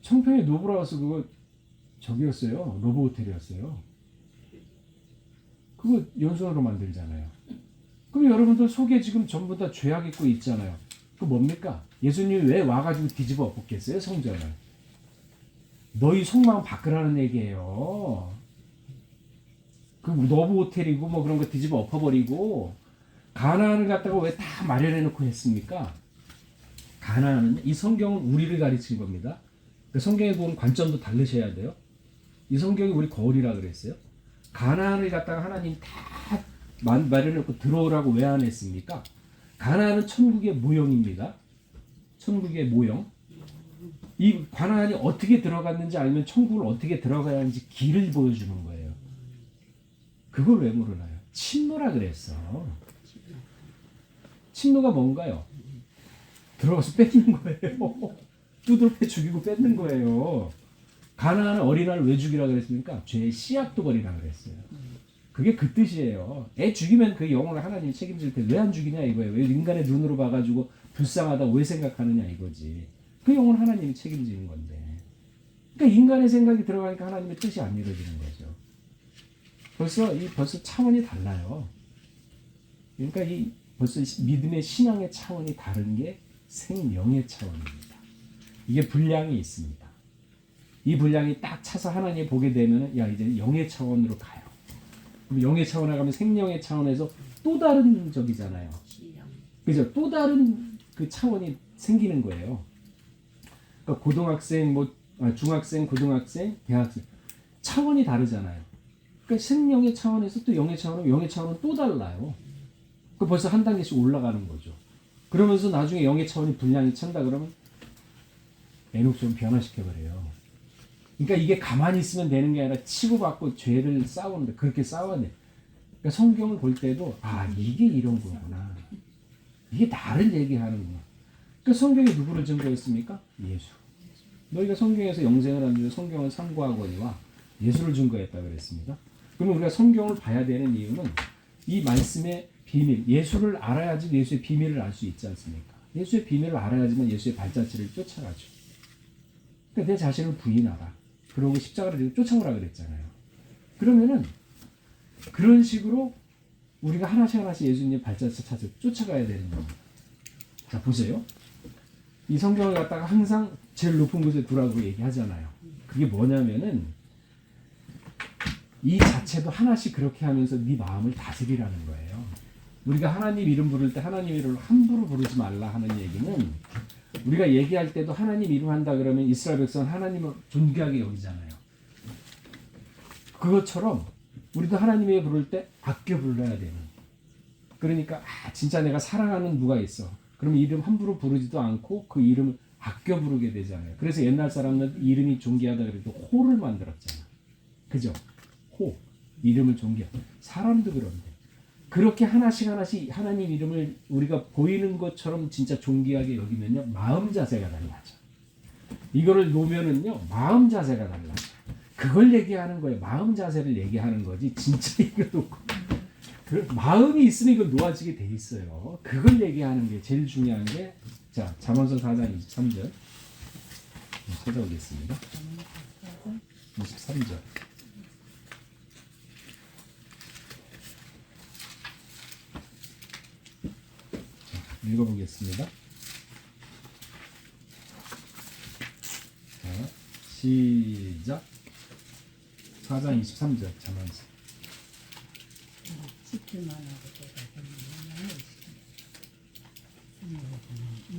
청평에 노브라우스 그거 저기였어요. 로보 호텔이었어요. 그거 연수원으로 만들잖아요. 그럼 여러분들 속에 지금 전부 다 죄악 있고 있잖아요. 그 뭡니까? 예수님이 왜 와가지고 뒤집어 엎었겠어요? 성전을. 너희 속마음 바꾸라는 얘기예요. 그 노브 호텔이고 뭐 그런 거 뒤집어 엎어버리고 가나안을 갖다가 왜 다 마련해놓고 했습니까? 가나안은 이 성경은 우리를 가르친 겁니다. 그 성경에 보면 관점도 다르셔야 돼요. 이 성경이 우리 거울이라 그랬어요. 가나안을 갖다가 하나님 다 마련해놓고 들어오라고 왜 안 했습니까? 가나안은 천국의 모형입니다. 천국의 모형. 이 가나안이 어떻게 들어갔는지 알면 천국을 어떻게 들어가야 하는지 길을 보여주는 거예요. 그걸 왜 모르나요? 침노라 그랬어. 침노가 뭔가요? 들어가서 뺏는 거예요. 두들겨 죽이고 뺏는 거예요. 가나안은 어린아이를 왜 죽이라 그랬습니까? 죄의 씨앗도 버리라 그랬어요. 그게 그 뜻이에요. 애 죽이면 그 영혼을 하나님이 책임질 때 왜 안 죽이냐 이거예요. 왜 인간의 눈으로 봐가지고 불쌍하다 왜 생각하느냐 이거지. 그 영혼 하나님이 책임지는 건데. 그러니까 인간의 생각이 들어가니까 하나님의 뜻이 안 이루어지는 거죠. 벌써 차원이 달라요. 그러니까 벌써 믿음의 신앙의 차원이 다른 게 생명의 차원입니다. 이게 분량이 있습니다. 이 분량이 딱 차서 하나님 보게 되면 야 이제 영의 차원으로 가요. 그럼 영의 차원에 가면 생명의 차원에서 또 다른 적이잖아요. 그죠? 또 다른 그 차원이 생기는 거예요. 그러니까 고등학생, 중학생, 고등학생, 대학생 차원이 다르잖아요. 그러니까 생명의 차원에서 또 영의 차원은 또 달라요. 그 벌써 한 단계씩 올라가는 거죠. 그러면서 나중에 영의 차원이 분량이 찬다 그러면 에녹처럼 변화시켜버려요. 그러니까 이게 가만히 있으면 되는 게 아니라 치고받고 죄를 싸우는데 그렇게 싸워야 돼. 그러니까 성경을 볼 때도 이게 이런 거구나. 이게 나를 얘기하는구나. 그러니까 성경이 누구를 증거했습니까? 예수. 너희가 성경에서 영생을 하는데 성경을 상고하거니와 예수를 증거했다고 그랬습니다. 그러면 우리가 성경을 봐야 되는 이유는 이 말씀의 비밀, 예수를 알아야지 예수의 비밀을 알 수 있지 않습니까? 예수의 비밀을 알아야지만 예수의 발자취를 쫓아가죠. 그러니까 내 자신을 부인하라. 그러고 십자가를 들고 쫓아오라 그랬잖아요. 그러면은 그런 식으로 우리가 하나씩 예수님의 발자취 찾아 쫓아가야 되는 겁니다. 자, 보세요. 이 성경을 갖다가 항상 제일 높은 곳에 두라고 얘기하잖아요. 그게 뭐냐면은 이 자체도 하나씩 그렇게 하면서 네 마음을 다스리라는 거예요. 우리가 하나님 이름 부를 때 하나님 이름을 함부로 부르지 말라 하는 얘기는 우리가 얘기할 때도 하나님 이름 한다 그러면 이스라엘 백성은 하나님을 존귀하게 여기잖아요. 그것처럼 우리도 하나님 이름 부를 때 아껴 불러야 되는. 그러니까 진짜 내가 사랑하는 누가 있어. 그럼 이름 함부로 부르지도 않고 그 이름을 아껴 부르게 되잖아요. 그래서 옛날 사람은 이름이 존귀하다 그래도 호를 만들었잖아. 그죠? 호. 이름을 존귀하다. 사람도 그런데. 그렇게 하나씩 하나님 이름을 우리가 보이는 것처럼 진짜 존귀하게 여기면요. 마음 자세가 달라져. 이거를 놓으면은요. 마음 자세가 달라져. 그걸 얘기하는 거예요. 마음 자세를 얘기하는 거지. 진짜 이거 놓고. 마음이 있으면 이거 놓아지게 돼 있어요. 그걸 얘기하는 게 제일 중요한 게 자, 잠언서 4장 23절 찾아오겠습니다. 23절 읽어보겠습니다. 자, 시작. 4장 23절 잠언서.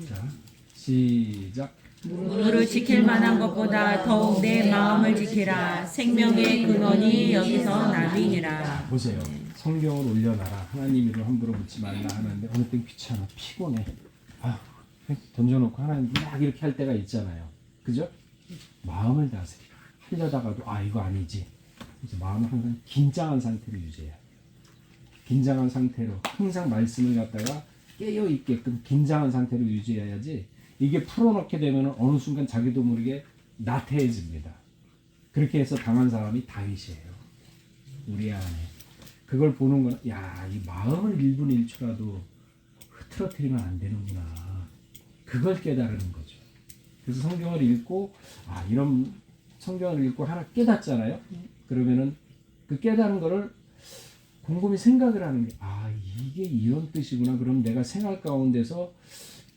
자, 시작. 무를 지킬 만한 것보다 더욱 내 마음을 지키라. 생명의 근원이 여기서 남이니라. 보세요. 성경을 올려놔라. 하나님 이름 함부로 묻지 말라 하는데 어느 땐 귀찮아, 피곤해. 던져놓고 하나님 막 이렇게 할 때가 있잖아요. 그죠? 마음을 다스리라. 하려다가도 이거 아니지. 그래서 마음을 항상 긴장한 상태로 유지해야 돼요. 긴장한 상태로 항상 말씀을 갖다가 깨어 있게끔 긴장한 상태로 유지해야지. 이게 풀어놓게 되면 어느 순간 자기도 모르게 나태해집니다. 그렇게 해서 당한 사람이 다윗이에요. 우리 안에. 그걸 보는 건, 이 마음을 1분 1초라도 흐트러뜨리면 안 되는구나. 그걸 깨달는 거죠. 그래서 성경을 읽고, 이런 성경을 읽고 하나 깨닫잖아요. 그러면은 그 깨달은 거를 곰곰이 생각을 하는 게, 이게 이런 뜻이구나. 그럼 내가 생활 가운데서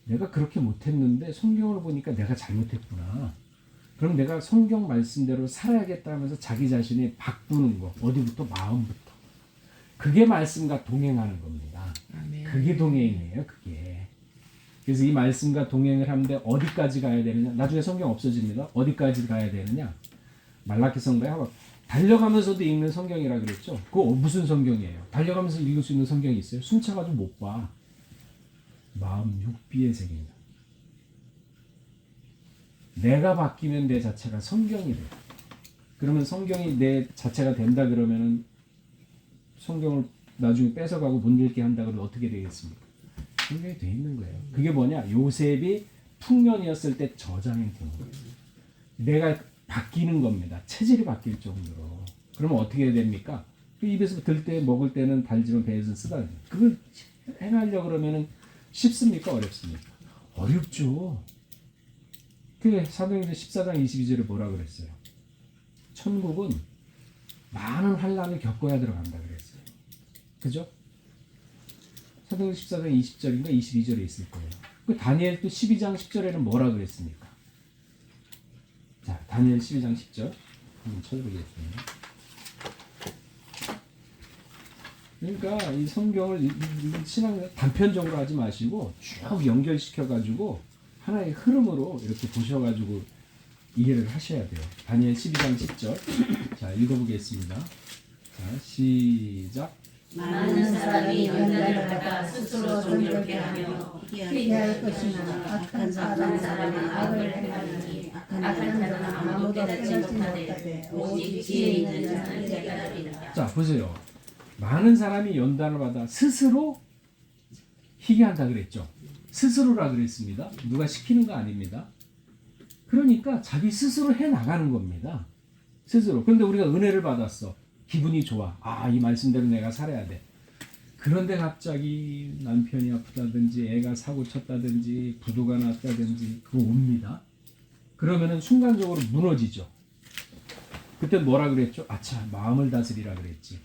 내가 그렇게 못했는데 성경을 보니까 내가 잘못했구나. 그럼 내가 성경 말씀대로 살아야겠다 하면서 자기 자신이 바꾸는 거. 어디부터? 마음부터. 그게 말씀과 동행하는 겁니다. 그게 동행이에요. 그게. 그래서 이 말씀과 동행을 하는데 어디까지 가야 되느냐. 나중에 성경 없어집니다. 어디까지 가야 되느냐. 말라기서인가요? 하고 달려가면서도 읽는 성경이라 그랬죠. 그거 무슨 성경이에요? 달려가면서 읽을 수 있는 성경이 있어요? 숨차가지고 못 봐. 마음 육비의 세계입니다. 내가 바뀌면 내 자체가 성경이 돼요. 그러면 성경이 내 자체가 된다 그러면은 성경을 나중에 뺏어가고 못 읽게 한다 그러면 어떻게 되겠습니까? 성경이 돼 있는 거예요. 그게 뭐냐? 요셉이 풍년이었을 때 저장이 된 거예요. 내가 바뀌는 겁니다. 체질이 바뀔 정도로. 그러면 어떻게 해야 됩니까? 그 입에서 들 때 먹을 때는 달지만 배에서 쓰다. 그걸 행하려고 그러면은 쉽습니까? 어렵습니까? 어렵죠. 그 사도행전 14장 22절에 뭐라 그랬어요? 천국은 많은 환난을 겪어야 들어간다 그랬어요. 그죠? 사도행전 14장 20절인가 22절에 있을 거예요. 그 다니엘 또 12장 10절에는 뭐라 그랬습니까? 자, 다니엘 12장 10절 한번 찾아보겠습니다. 그러니까 이 성경을 신앙을 단편적으로 하지 마시고 쭉 연결시켜가지고 하나의 흐름으로 이렇게 보셔가지고 이해를 하셔야 돼요. 다니엘 12장 10절 자 읽어보겠습니다. 자, 시작. 많은 사람이 연단을 받아 스스로 정욕해 하며 피할 것이나 악한 사람은 악을 행하니 악한 자는 아무도 깨닫지 못하되 오직 지혜 있는 자는 깨달으리라. 자, 보세요. 많은 사람이 연단을 받아 스스로 희게 한다 그랬죠. 스스로라 그랬습니다. 누가 시키는 거 아닙니다. 그러니까 자기 스스로 해 나가는 겁니다. 스스로. 그런데 우리가 은혜를 받았어. 기분이 좋아. 아, 이 말씀대로 내가 살아야 돼. 그런데 갑자기 남편이 아프다든지 애가 사고 쳤다든지 부도가 났다든지 그거 옵니다. 그러면은 순간적으로 무너지죠. 그때 뭐라 그랬죠? 아차, 마음을 다스리라 그랬지.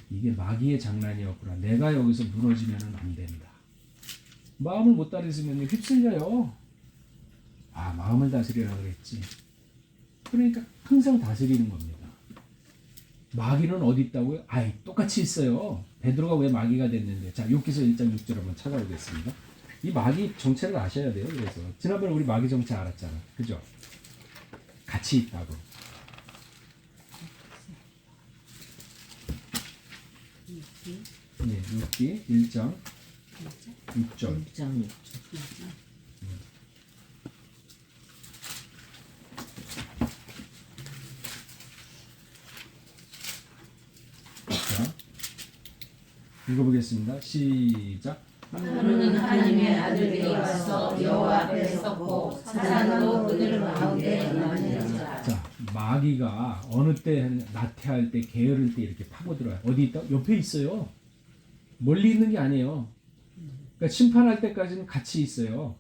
이게 마귀의 장난이었구나. 내가 여기서 무너지면은 안 된다. 마음을 못 다스리면 휩쓸려요. 아, 마음을 다스리라 그랬지. 그러니까 항상 다스리는 겁니다. 마귀는 어디 있다고요? 아이, 똑같이 있어요. 베드로가 왜 마귀가 됐는데. 자, 욥기서 1장 6절 한번 찾아보겠습니다. 이 마귀 정체를 아셔야 돼요. 그래서 지난번에 우리 마귀 정체 알았잖아. 그죠? 같이 있다고. 네, 욥기 1장 6절. 6장 자, 읽어보겠습니다. 시작. 하루는 하나님의 아들들이 와서 여호와 앞에 섰고 사단도 그들 가운데 나뉘었다. 자, 마귀가 어느 때 나태할 때 게으를 때 이렇게 파고들어요. 어디 있다? 옆에 있어요. 멀리 있는 게 아니에요. 그러니까 심판할 때까지는 같이 있어요.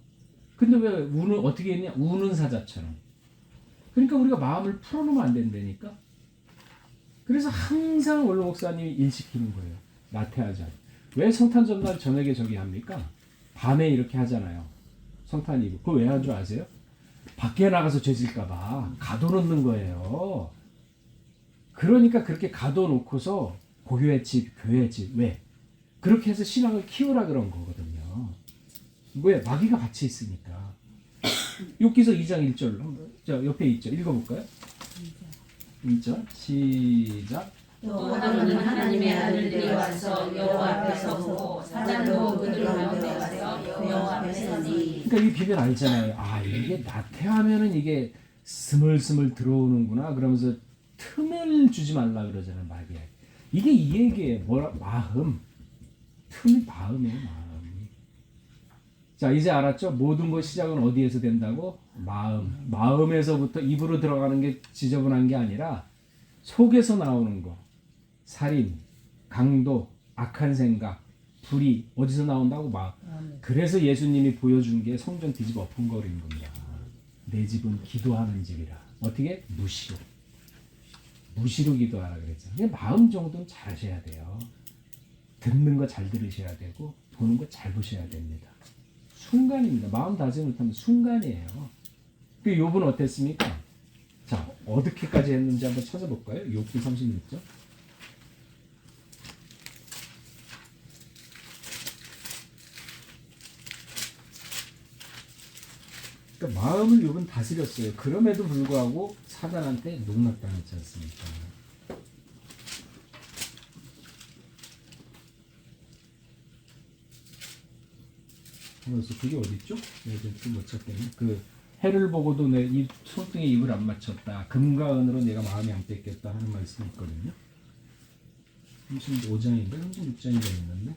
근데 왜 우는 어떻게 했냐? 우는 사자처럼. 그러니까 우리가 마음을 풀어놓으면 안 된다니까. 그래서 항상 원로 목사님이 일시키는 거예요. 나태하지 않게. 왜 성탄 전날 저녁에 저기 합니까? 밤에 이렇게 하잖아요. 성탄이고. 그거 왜 한 줄 아세요? 밖에 나가서 죄질까봐 가둬놓는 거예요. 그러니까 그렇게 가둬놓고서 고교의 집, 교회의 집. 왜? 그렇게 해서 신앙을 키우라 그런 거거든요. 왜? 마귀가 같이 있으니까. 욥기서 2장 1절. 자, 옆에 있죠. 읽어볼까요? 2절. 시작. 또 하루는 하나님의 아들들이 와서 여호와 앞에 섰고 사단도 그들 가운데 와서 여호와 앞에 서니. 그러니까 이 비밀 알잖아요. 아, 이게 나태하면은 이게 스물스물 들어오는구나. 그러면서 틈을 주지 말라 그러잖아요, 마귀. 이게 이 얘기예요. 뭐라? 마음. 틈이 마음이에요, 마음. 자, 이제 알았죠? 모든 것 시작은 어디에서 된다고? 마음. 마음에서부터 입으로 들어가는 게 지저분한 게 아니라 속에서 나오는 거. 살인, 강도, 악한 생각, 불의 어디서 나온다고? 그래서 예수님이 보여준 게 성전 뒤집어 엎은거리는 겁니다. 내 집은 기도하는 집이라. 어떻게? 무시로. 무시로 기도하라 그랬잖아요. 그냥 마음 정도는 잘 하셔야 돼요. 듣는 거 잘 들으셔야 되고 보는 거 잘 보셔야 됩니다. 순간입니다. 마음 다스리지 못하면 순간이에요. 그 욥은 어땠습니까? 자, 어떻게까지 했는지 한번 찾아볼까요? 욥기 36절. 그러니까 마음을 욥은 다스렸어요. 그럼에도 불구하고 사단한테 농락당했지 않습니까? 그래서 그게 어디 있죠? 내가 못 찾겠네. 그 해를 보고도 내 이 손등에 입을 안 맞췄다. 금과 은으로 내가 마음이 안 뺏겼다 하는 말씀이 있거든요. 35장인가 36장인가 있는데.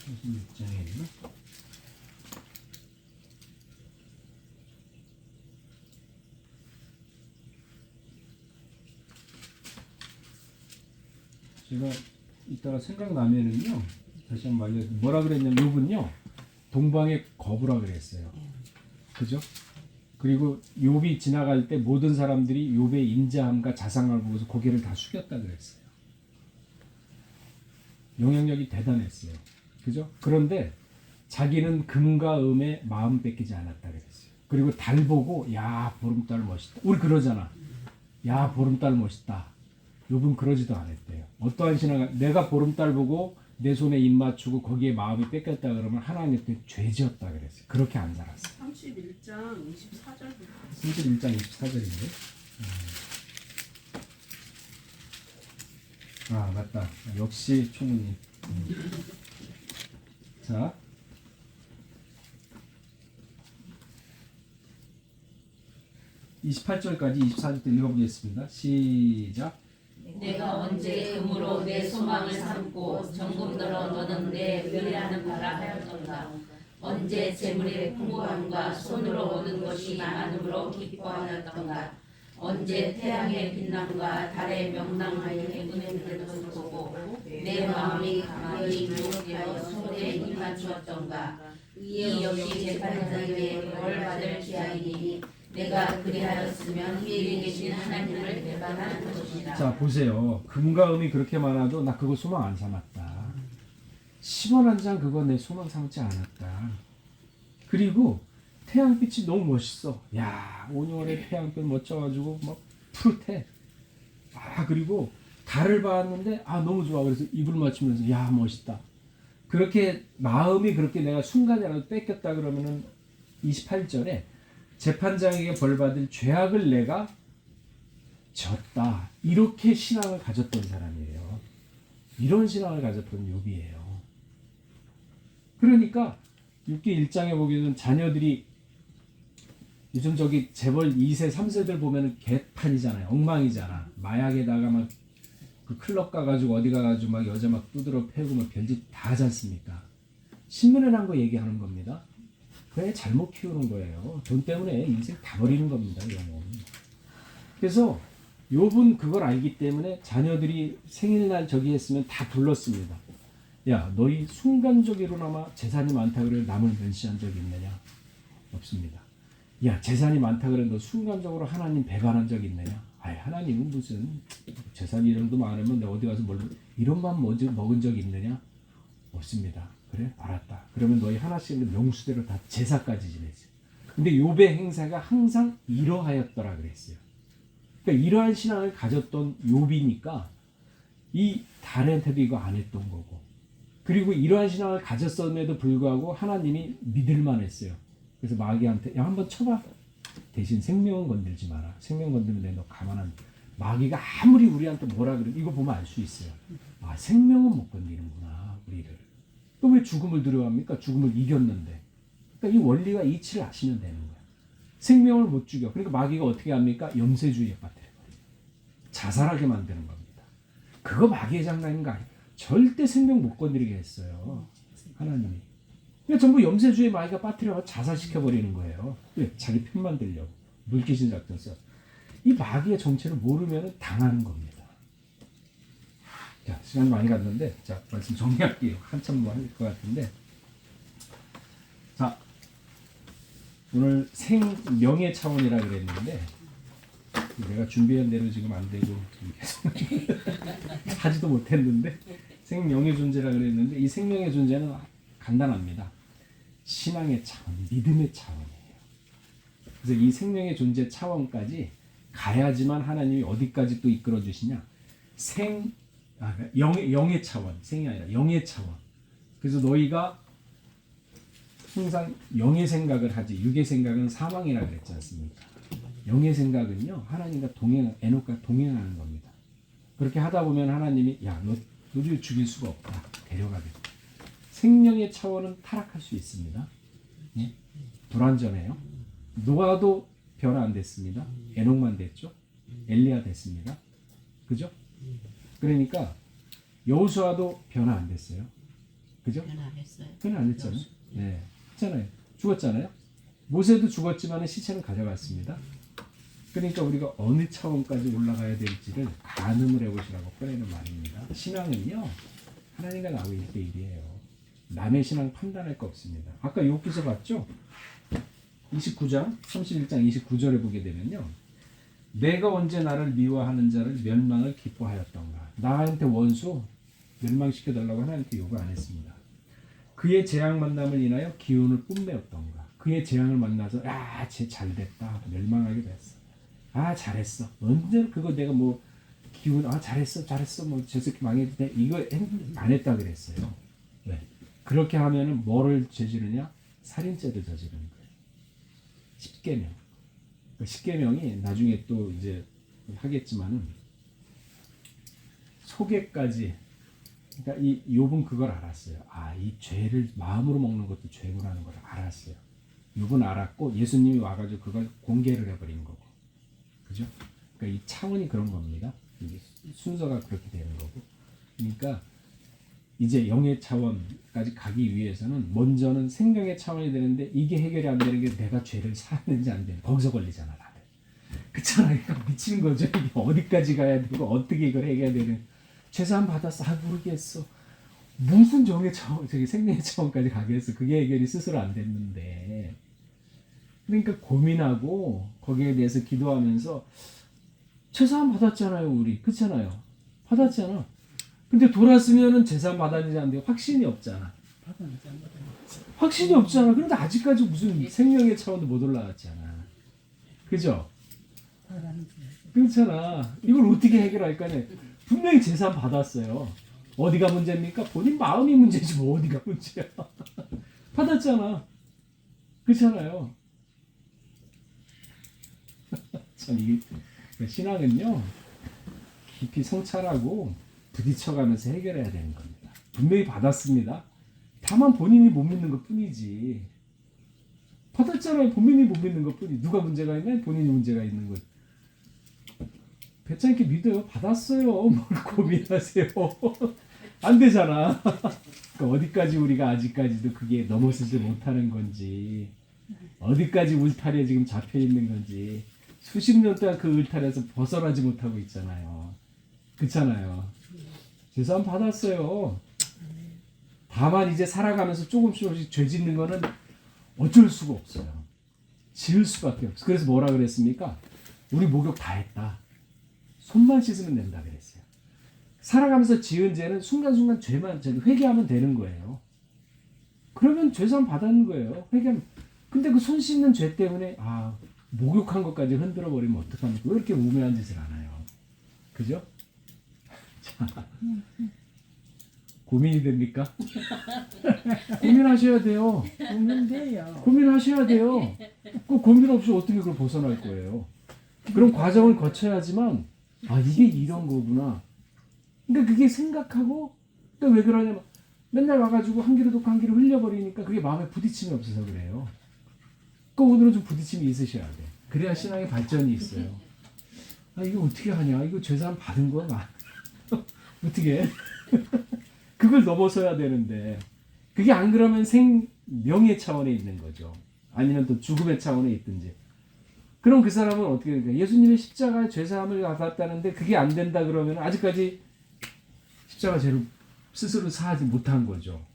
무슨 입장에 있나? 제가 이따가 생각나면은요 다시 한번 알려드릴게요. 뭐라 그랬냐면 욥은요 동방의 거부라 그랬어요. 그죠? 그리고 욥이 지나갈 때 모든 사람들이 욥의 인자함과 자상함을 보고서 고개를 다 숙였다 그랬어요. 영향력이 대단했어요. 그죠? 그런데 자기는 금과 음에 마음 뺏기지 않았다 그랬어요. 그리고 달 보고 야 보름달 멋있다. 우리 그러잖아. 야 보름달 멋있다. 욥은 그러지도 않았대요. 어떠한 신앙을 내가 보름달 보고 내 손에 입 맞추고 거기에 마음이 뺏겼다 그러면 하나님께 죄지었다 그랬어요. 그렇게 안 살았어요. 31장 24절부터 31장 24절인데. 아 맞다. 역시 총무님. 자. 28절까지 24절 때 읽어보겠습니다. 시작. 내가 언제 금으로 내 소망을 삼고 정금으로 너는 내 의뢰하는 바라 하였던가. 언제 재물의 풍부함과 손으로 얻은 것이 많음으로 기뻐하였던가. 언제 태양의 빛남과 달의 명랑하여 해군의 것을 보고 내 마음이 강하게 유혹되어 손에 입 맞추었던가. 이 역시 재판장에게 벌 받을 기하이니 내가 그리하였으면 위에 계신 하나님을 배반한 것이라. 자 보세요. 금과 음이 그렇게 많아도 나 그거 소망 안 삼았다. 10원 한 장 그거 내 소망 삼지 않았다. 그리고 태양빛이 너무 멋있어. 야 온유월의 태양빛 멋져가지고 막 푸릇해. 아 그리고 달을 봤는데 아 너무 좋아. 그래서 입을 맞추면서 야 멋있다. 그렇게 마음이 그렇게 내가 순간이라도 뺏겼다 그러면은 28절에 재판장에게 벌받을 죄악을 내가 졌다. 이렇게 신앙을 가졌던 사람이에요. 이런 신앙을 가졌던 욥이에요. 그러니까 6기 1장에 보게 되면 자녀들이 요즘 저기 재벌 2세 3세들 보면은 개판이잖아요. 엉망이잖아. 마약에다가 막 그 클럽 가가지고 어디 가가지고 막 여자 막 두드러 패고 막 별짓 다 하지 않습니까? 신문에 난 거 얘기하는 겁니다. 그게 잘못 키우는 거예요. 돈 때문에 인생 다 버리는 겁니다. 영혼. 그래서 욥은 그걸 알기 때문에 자녀들이 생일날 저기 했으면 다 불렀습니다. 야 너희 순간적으로나마 재산이 많다 그래 남을 멸시한 적이 있느냐? 없습니다. 야 재산이 많다 그래 너 순간적으로 하나님 배반한 적이 있느냐? 아이 하나님은 무슨 재산이 이 정도 많으면 내가 어디 가서 뭘 이런 맘 먹은 적이 있느냐? 없습니다. 그래? 알았다. 그러면 너희 하나씩 명수대로 다 제사까지 지내지. 근데 욥의 행사가 항상 이러하였더라 그랬어요. 그러니까 이러한 신앙을 가졌던 욥이니까 이 달한테도 이거 안 했던 거고. 그리고 이러한 신앙을 가졌음에도 불구하고 하나님이 믿을만 했어요. 그래서 마귀한테 야 한번 쳐봐. 대신 생명은 건들지 마라. 생명 건들면 내가 너 가만 안 둬. 마귀가 아무리 우리한테 뭐라 그래 이거 보면 알 수 있어요. 아 생명은 못 건드리는구나 우리를. 또 왜 죽음을 두려워합니까? 죽음을 이겼는데. 그러니까 이 원리가 이치를 아시면 되는 거야. 생명을 못 죽여. 그러니까 마귀가 어떻게 합니까? 염세주의에 빠뜨려버려요. 자살하게 만드는 겁니다. 그거 마귀의 장난인가? 절대 생명 못 건드리게 했어요. 하나님이. 그러니까 전부 염세주의에 마귀가 빠뜨려 자살시켜버리는 거예요. 왜? 자기 편만 들려고. 물귀신 작전 써. 이 마귀의 정체를 모르면 당하는 겁니다. 자, 시간 많이 갔는데, 자, 말씀 정리할게요. 한참 뭐 할 것 같은데. 자, 오늘 생명의 차원이라 그랬는데, 내가 준비한 대로 지금 안 되고, 지금 계속 하지도 못했는데, 생명의 존재라 그랬는데, 이 생명의 존재는 간단합니다. 신앙의 차원, 믿음의 차원이에요. 그래서 이 생명의 존재 차원까지 가야지만 하나님이 어디까지 또 이끌어 주시냐? 영의 차원, 생이 아니라 영의 차원. 그래서 너희가 항상 영의 생각을 하지 육의 생각은 사망이라 그랬지 않습니까? 영의 생각은요 하나님과 에녹과 동행하는 겁니다. 그렇게 하다 보면 하나님이 야 너를 죽일 수가 없다 데려가겠다. 생명의 차원은 타락할 수 있습니다. 예? 불완전해요. 노아도 변화 안 됐습니다. 에녹만 됐죠. 엘리야 됐습니다. 그죠? 그러니까 여호수아도 변화 안 됐어요. 그죠? 변화 안 됐잖아요. 네, 했잖아요. 죽었잖아요. 모세도 죽었지만 시체는 가져갔습니다. 그러니까 우리가 어느 차원까지 올라가야 될지를 가늠을 해보시라고 꺼내는 말입니다. 신앙은요 하나님과 나하고 1대1이에요. 남의 신앙 판단할 거 없습니다. 아까 욥기서 봤죠? 29장 31장 29절에 보게 되면요. 내가 언제 나를 미워하는 자를 멸망을 기뻐하였던가. 나한테 원수 멸망시켜달라고 하나님께 요구 안 했습니다. 그의 재앙 만남을 인하여 기운을 뽐내었던가. 그의 재앙을 만나서 쟤 잘됐다 멸망하게 됐어. 잘했어. 언제 그거 내가 뭐 기분 잘했어 뭐 저 새끼 망해도 돼 이거 안 했다 그랬어요. 왜? 그렇게 하면은 뭐를 저지르냐? 살인죄를 저지르는 거예요. 10계명. 그 10계명이 나중에 또 이제 하겠지만은 소개까지. 그러니까 이 욥은 그걸 알았어요. 아, 이 죄를 마음으로 먹는 것도 죄구나는 걸 알았어요. 욥은 알았고 예수님이 와가지고 그걸 공개를 해버린 거고, 그죠? 그러니까 이 차원이 그런 겁니다. 이게 순서가 그렇게 되는 거고. 그러니까 이제 영의 차원까지 가기 위해서는 먼저는 생명의 차원이 되는데 이게 해결이 안 되는 게 내가 죄를 사는지 안 되는 거기서 걸리잖아 다들. 그렇잖아. 그러니까 미친 거죠. 이게 어디까지 가야 되고 어떻게 이걸 해결해야 되는. 죄사함 받았어. 아 모르겠어. 무슨 정의 차원, 저기 생명의 차원까지 가겠어. 그게 해결이 스스로 안 됐는데. 그러니까 고민하고 거기에 대해서 기도하면서 죄사함 받았잖아요, 우리. 그렇잖아요. 받았잖아. 근데 돌았으면은 재산 받았는지 안 돼. 확신이 없잖아. 확신이 없잖아. 그런데 아직까지 무슨 생명의 차원도 못 올라왔잖아. 그죠? 그렇잖아. 이걸 어떻게 해결할 거냐. 분명히 재산 받았어요. 어디가 문제입니까? 본인 마음이 문제지 뭐 어디가 문제야. 받았잖아. 그렇잖아요. 참 이게 신앙은요. 깊이 성찰하고 부딪혀가면서 해결해야 되는 겁니다. 분명히 받았습니다. 다만 본인이 못 믿는 것 뿐이지. 받았잖아요. 본인이 못 믿는 것 뿐이. 누가 문제가 있나? 본인이 문제가 있는 거지. 배짱있게 믿어요. 받았어요. 뭘 고민하세요. 안 되잖아. 그러니까 어디까지 우리가 아직까지도 그게 넘어서지 못하는 건지, 어디까지 울타리에 지금 잡혀 있는 건지, 수십 년 동안 그 울타리에서 벗어나지 못하고 있잖아요. 그렇잖아요. 죄사함 받았어요. 다만 이제 살아가면서 조금씩 죄 짓는 거는 어쩔 수가 없어요. 지을 수밖에 없어. 그래서 뭐라 그랬습니까? 우리 목욕 다 했다. 손만 씻으면 된다 그랬어요. 살아가면서 지은 죄는 순간순간 죄만 회개하면 되는 거예요. 그러면 죄사함 받는 거예요. 회개하면. 근데 그 손 씻는 죄 때문에 목욕한 것까지 흔들어 버리면 어떡합니까? 왜 이렇게 우매한 짓을 안 해요? 그죠? 자, 고민이 됩니까? 고민하셔야 돼요. 고민돼요. 고민하셔야 돼요. 그 고민 없이 어떻게 그걸 벗어날 거예요? 그런 과정을 거쳐야지만 이게 이런 거구나. 그러니까 그게 생각하고 그러니까 왜 그러냐면 맨날 와가지고 한 귀로 듣고 한 귀로 흘려버리니까 그게 마음에 부딪힘이 없어서 그래요. 그러니까 오늘은 좀 부딪힘이 있으셔야 돼. 그래야 신앙의 발전이 있어요. 이거 어떻게 하냐? 이거 죄사함 받은 거야. 어떻게 해? 그걸 넘어서야 되는데 그게 안 그러면 생명의 차원에 있는 거죠. 아니면 또 죽음의 차원에 있든지. 그럼 그 사람은 어떻게 될까요? 예수님의 십자가의 죄사함을 받았다는데 그게 안 된다 그러면 아직까지 십자가 죄를 스스로 사하지 못한 거죠.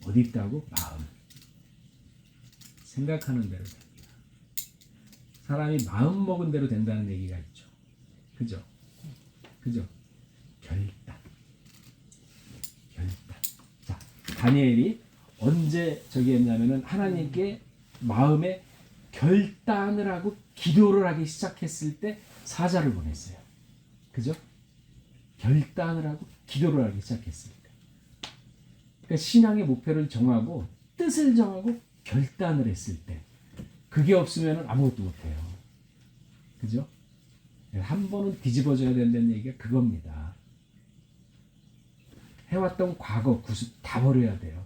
어디 있다고? 마음. 생각하는 대로 됩니다. 사람이 마음 먹은 대로 된다는 얘기가 있죠. 그죠? 그죠? 결단. 자, 다니엘이 언제 저기 했냐면은 하나님께 마음에 결단을 하고 기도를 하기 시작했을 때 사자를 보냈어요. 그죠? 결단을 하고 기도를 하기 시작했을 때. 그러니까 신앙의 목표를 정하고 뜻을 정하고 결단을 했을 때. 그게 없으면 아무것도 못해요. 그죠? 한 번은 뒤집어져야 된다는 얘기가 그겁니다. 해왔던 과거, 구습 다 버려야 돼요.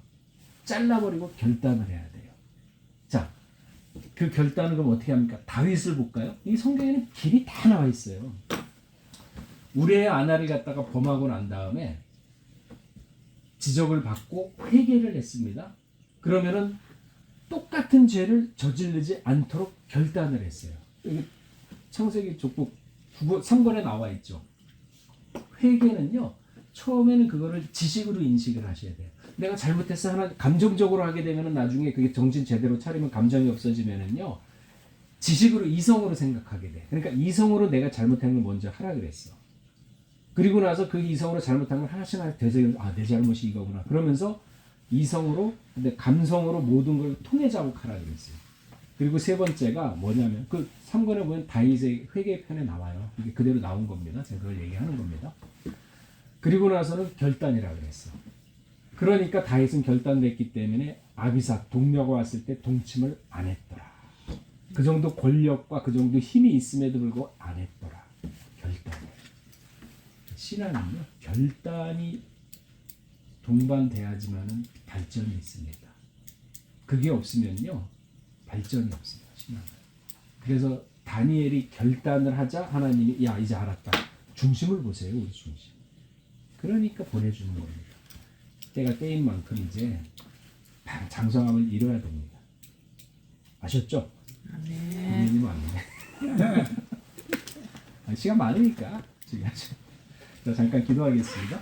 잘라버리고 결단을 해야 돼요. 자, 그 결단은 그럼 어떻게 합니까? 다윗을 볼까요? 이 성경에는 길이 다 나와 있어요. 우레의 아나를 갖다가 범하고 난 다음에 지적을 받고 회개를 했습니다. 그러면은 똑같은 죄를 저지르지 않도록 결단을 했어요. 여기 창세기 족보 3권에 나와 있죠. 회개는요. 처음에는 그거를 지식으로 인식을 하셔야 돼요. 내가 잘못했어 하나 감정적으로 하게 되면은 나중에 그게 정신 제대로 차리면 감정이 없어지면은요. 지식으로 이성으로 생각하게 돼. 그러니까 이성으로 내가 잘못한 걸 먼저 하라 그랬어. 그리고 나서 그 이성으로 잘못한 걸 하나씩 되새기면서 내 잘못이 이거구나. 그러면서 이성으로 근데 감성으로 모든 걸 통해 작업하라 그랬어요. 그리고 세 번째가 뭐냐면 그 3권에 보면 다윗의 회개편에 나와요. 이게 그대로 나온 겁니다. 제가 그걸 얘기하는 겁니다. 그리고 나서는 결단이라 그랬어. 그러니까 다윗은 결단됐기 때문에 아비삭 동료가 왔을 때 동침을 안 했더라. 그 정도 권력과 그 정도 힘이 있음에도 불구하고 안 했더라. 결단을. 신앙은요, 결단이 동반돼야지만은 발전이 있습니다. 그게 없으면요, 발전이 없습니다. 신앙은. 그래서 다니엘이 결단을 하자 하나님이 야 이제 알았다. 중심을 보세요, 우리 중심. 그러니까 보내주는 겁니다. 때가 때인 만큼 이제 장성함을 이뤄야 됩니다. 아셨죠? 네. 맞네. 시간 많으니까 지금 자, 잠깐 기도하겠습니다.